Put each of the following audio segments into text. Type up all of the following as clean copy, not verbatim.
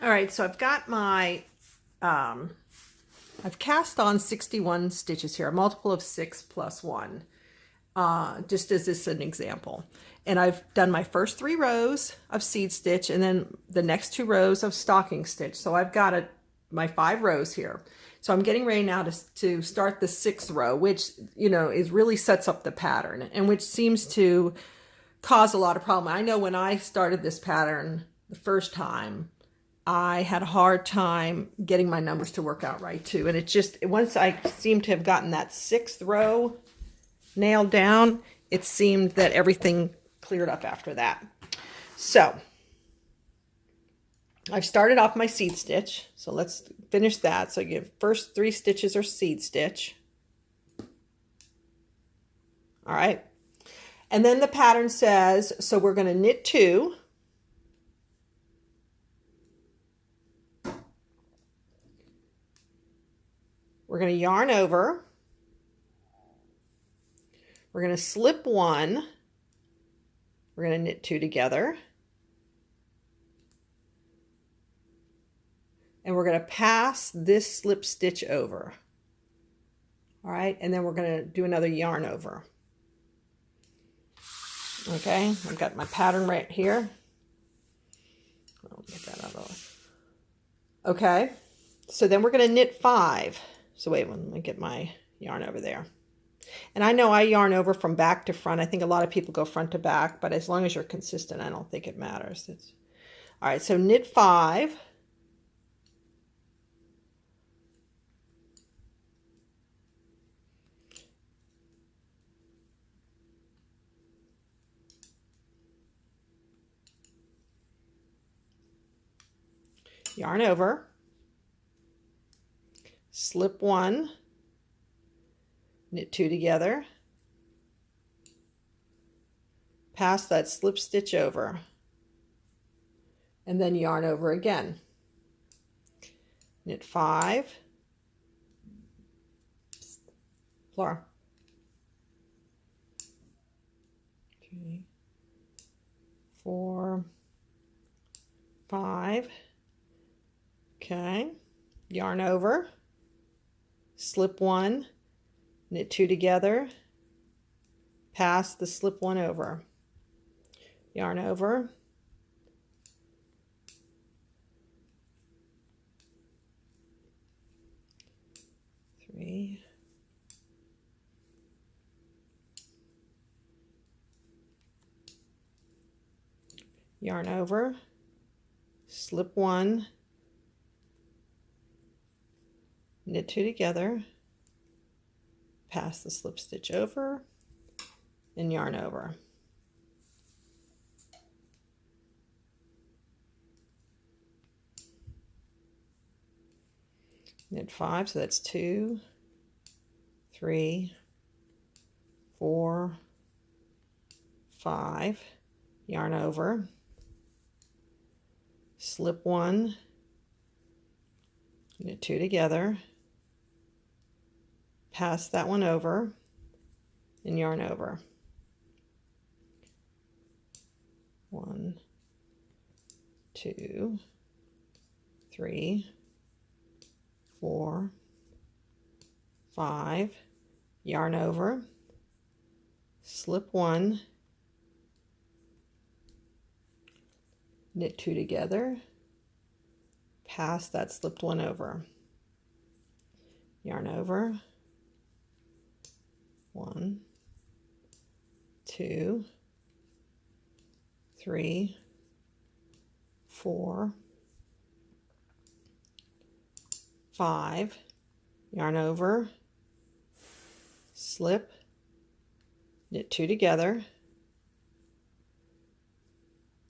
All right, so I've got my, I've cast on 61 stitches here, a multiple of 6 plus 1, just as this an example. And I've done my first 3 rows of seed stitch and then the next 2 rows of stocking stitch. So I've got my 5 rows here. So I'm getting ready now to start the 6th row, which, you know, is really sets up the pattern and which seems to cause a lot of problem. I know when I started this pattern the first time, I had a hard time getting my numbers to work out right too. And it just, once I seemed to have gotten that 6th row nailed down, it seemed that everything cleared up after that. So I've started off my seed stitch. So let's finish that. So your first 3 stitches are seed stitch. All right. And then the pattern says, so we're going to knit 2. We're going to yarn over. We're going to slip 1. We're going to knit 2 together. And we're going to pass this slip stitch over. All right, and then we're going to do another yarn over. Okay, I've got my pattern right here. I'll get that out of the way. Okay, so then we're going to knit 5. So wait, let me get my yarn over there. And I know I yarn over from back to front. I think a lot of people go front to back, but as long as you're consistent, I don't think it matters. All right, so knit 5. Yarn over, slip 1, knit 2 together, pass that slip stitch over, and then yarn over again. Knit 5, Laura, 3, 4, 5. Okay, yarn over, slip 1, knit 2 together, pass the slip 1 over, yarn over, three, yarn over, slip 1, knit 2 together, pass the slip stitch over, and yarn over. Knit 5, so that's 2, 3, 4, 5, yarn over, slip 1, knit 2 together, pass that one over, and yarn over. 1, 2, 3, 4, 5, yarn over, slip 1, knit 2 together, pass that slipped one over, yarn over, 1, 2, 3, 4, 5, yarn over, slip, knit 2 together,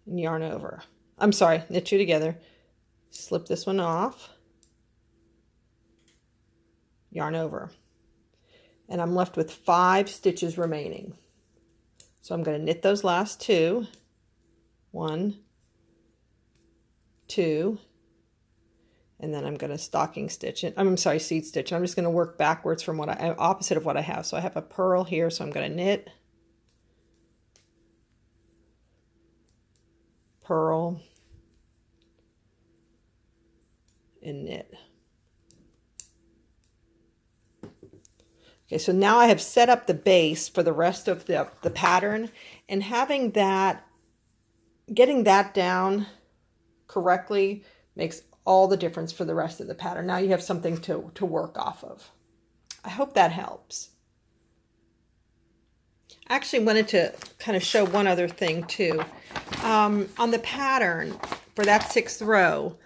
and yarn over. I'm sorry, knit 2 together, slip this one off, yarn over. And I'm left with 5 stitches remaining. So I'm going to knit those last 2. 1, 2, and then I'm going to stocking stitch it. I'm sorry, seed stitch. I'm just going to work backwards from what opposite of what I have. So I have a purl here, so I'm going to knit, purl, and knit. Okay, so now I have set up the base for the rest of the pattern, and having that, getting that down correctly makes all the difference for the rest of the pattern. Now you have something to work off of. I hope that helps. I actually wanted to kind of show one other thing too. On the pattern for that 6th row,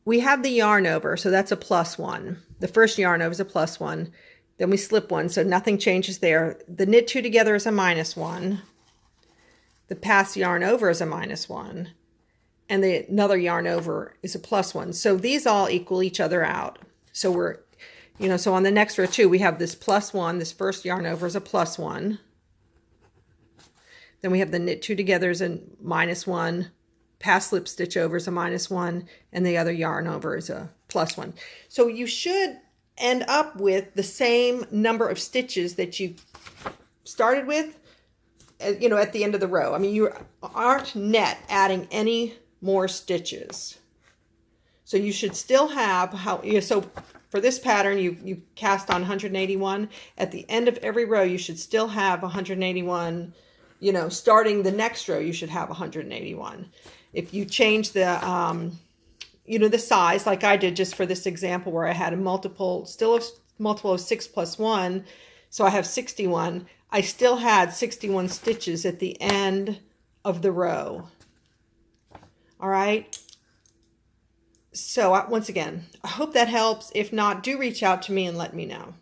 we have the yarn over, so that's a +1. The first yarn over is a +1. Then we slip 1, so nothing changes there. The knit 2 together is a -1. The pass yarn over is a -1. And another yarn over is a +1. So these all equal each other out. So we're, you know, so on the next row too, we have this +1. This first yarn over is a +1. Then we have the knit 2 together is a -1. Pass slip stitch over is a -1. And the other yarn over is a +1. So you should end up with the same number of stitches that you started with, you know, at the end of the row. I mean, you aren't net adding any more stitches. So you should still have so for this pattern, you cast on 181. At the end of every row, you should still have 181. You know, starting the next row, you should have 181. If you change the you know, the size, like I did just for this example where I had a multiple of 6 + 1, so I have 61. I still had 61 stitches at the end of the row. All right. So once again, I hope that helps. If not, do reach out to me and let me know.